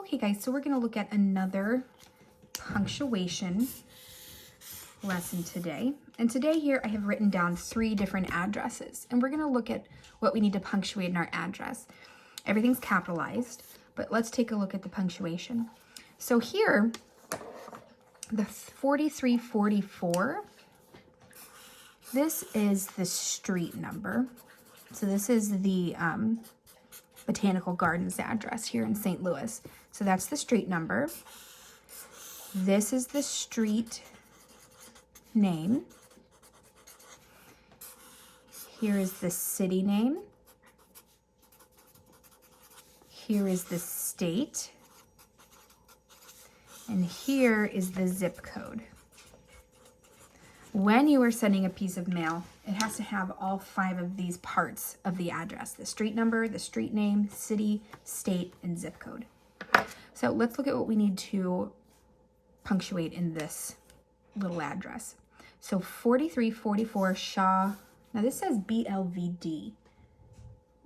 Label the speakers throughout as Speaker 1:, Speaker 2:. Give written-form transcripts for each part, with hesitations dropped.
Speaker 1: Okay guys, so we're gonna look at another punctuation lesson today. And today here I have written down 3 different addresses, and we're gonna look at what we need to punctuate in our address. Everything's capitalized, but let's take a look at the punctuation. So here, the 4344, this is the street number. So this is the Botanical Gardens address here in St. Louis. So that's the street number. This is the street name. Here is the city name. Here is the state. And here is the zip code. When you are sending a piece of mail, it has to have all 5 of these parts of the address: the street number, the street name, city, state, and zip code. So let's look at what we need to punctuate in this little address. So 4344 Shaw, now this says BLVD.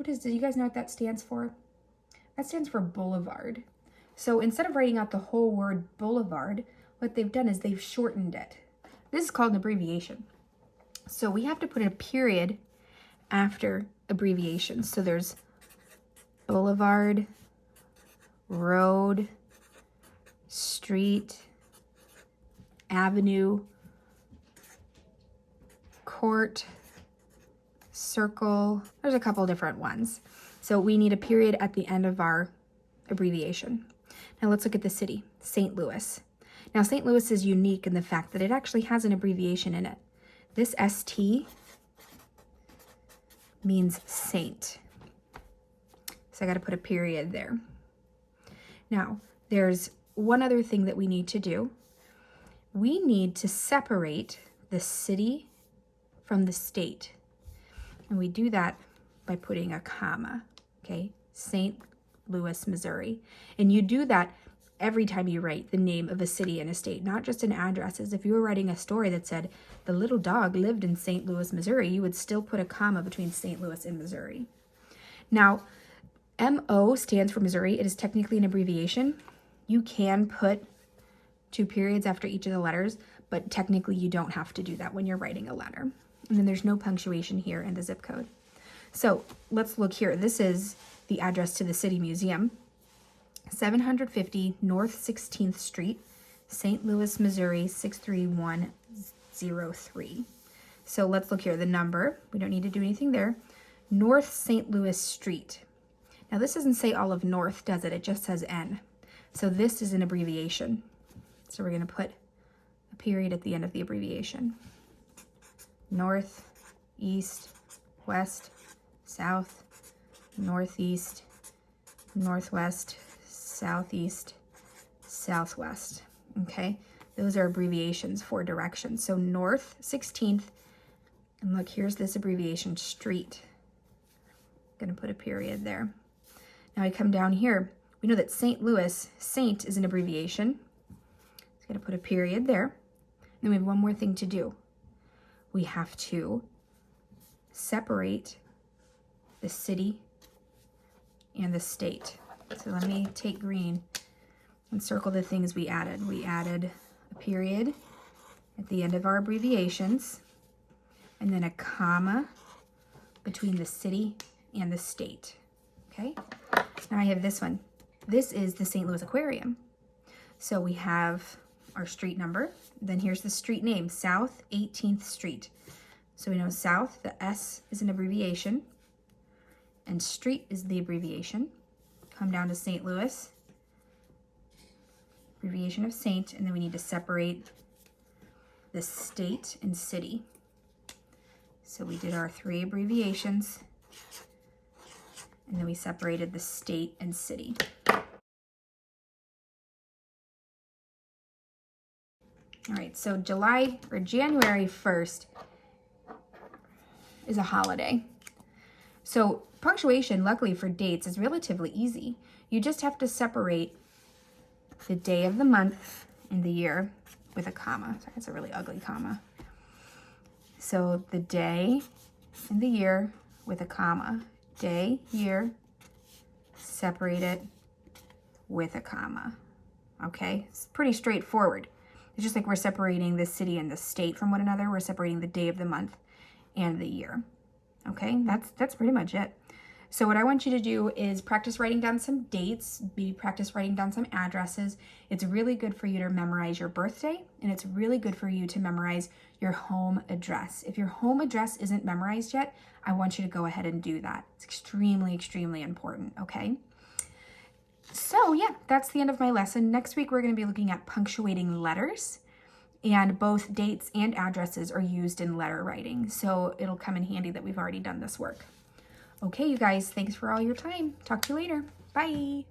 Speaker 1: Do you guys know what that stands for? That stands for Boulevard. So instead of writing out the whole word Boulevard, what they've done is they've shortened it. This is called an abbreviation. So we have to put a period after abbreviations. So there's Boulevard, Road, Street, Avenue, Court, Circle. There's a couple different ones. So we need a period at the end of our abbreviation. Now let's look at the city, St. Louis. Now St. Louis is unique in the fact that it actually has an abbreviation in it. This ST means saint. So I got to put a period there. Now, there's one other thing that we need to do. We need to separate the city from the state. And we do that by putting a comma, okay? St. Louis, Missouri. And you do that every time you write the name of a city and a state, not just in addresses. If you were writing a story that said the little dog lived in St. Louis, Missouri, you would still put a comma between St. Louis and Missouri. Now, MO stands for Missouri. It is technically an abbreviation. You can put 2 periods after each of the letters, but technically you don't have to do that when you're writing a letter. And then there's no punctuation here in the zip code. So let's look here. This is the address to the City Museum. 750 North 16th Street, St. Louis, Missouri, 63103. So let's look here. The number, we don't need to do anything there. North St. Louis Street. Now this doesn't say all of North, does it? It just says N. So this is an abbreviation. So we're going to put a period at the end of the abbreviation. North, East, West, South, Northeast, Northwest, Southeast, Southwest. Okay, those are abbreviations for directions. So North 16th, and look, here's this abbreviation, Street. I'm gonna put a period there. Now I come down here. We know that St. Louis, Saint is an abbreviation. So I'm gonna put a period there. Then we have one more thing to do. We have to separate the city and the state. So let me take green and circle the things we added. We added a period at the end of our abbreviations, and then a comma between the city and the state. Okay, now I have this one. This is the St. Louis Aquarium. So we have our street number, then here's the street name, South 18th Street. So we know South, the S is an abbreviation, and street is the abbreviation. Come down to St. Louis, abbreviation of Saint, and then we need to separate the state and city. So we did our 3 abbreviations, and then we separated the state and city. All right, so January 1st is a holiday. So punctuation, luckily for dates, is relatively easy. You just have to separate the day of the month and the year with a comma. Sorry, it's a really ugly comma. So the day and the year with a comma. Day, year, separate it with a comma. Okay, it's pretty straightforward. It's just like we're separating the city and the state from one another. We're separating the day of the month and the year. Okay, that's pretty much it. So what I want you to do is practice writing down some dates, maybe practice writing down some addresses. It's really good for you to memorize your birthday, and it's really good for you to memorize your home address. If your home address isn't memorized yet, I want you to go ahead and do that. It's extremely, extremely important, okay? So yeah, that's the end of my lesson. Next week, we're going to be looking at punctuating letters, and both dates and addresses are used in letter writing. So it'll come in handy that we've already done this work. Okay, you guys, thanks for all your time. Talk to you later. Bye.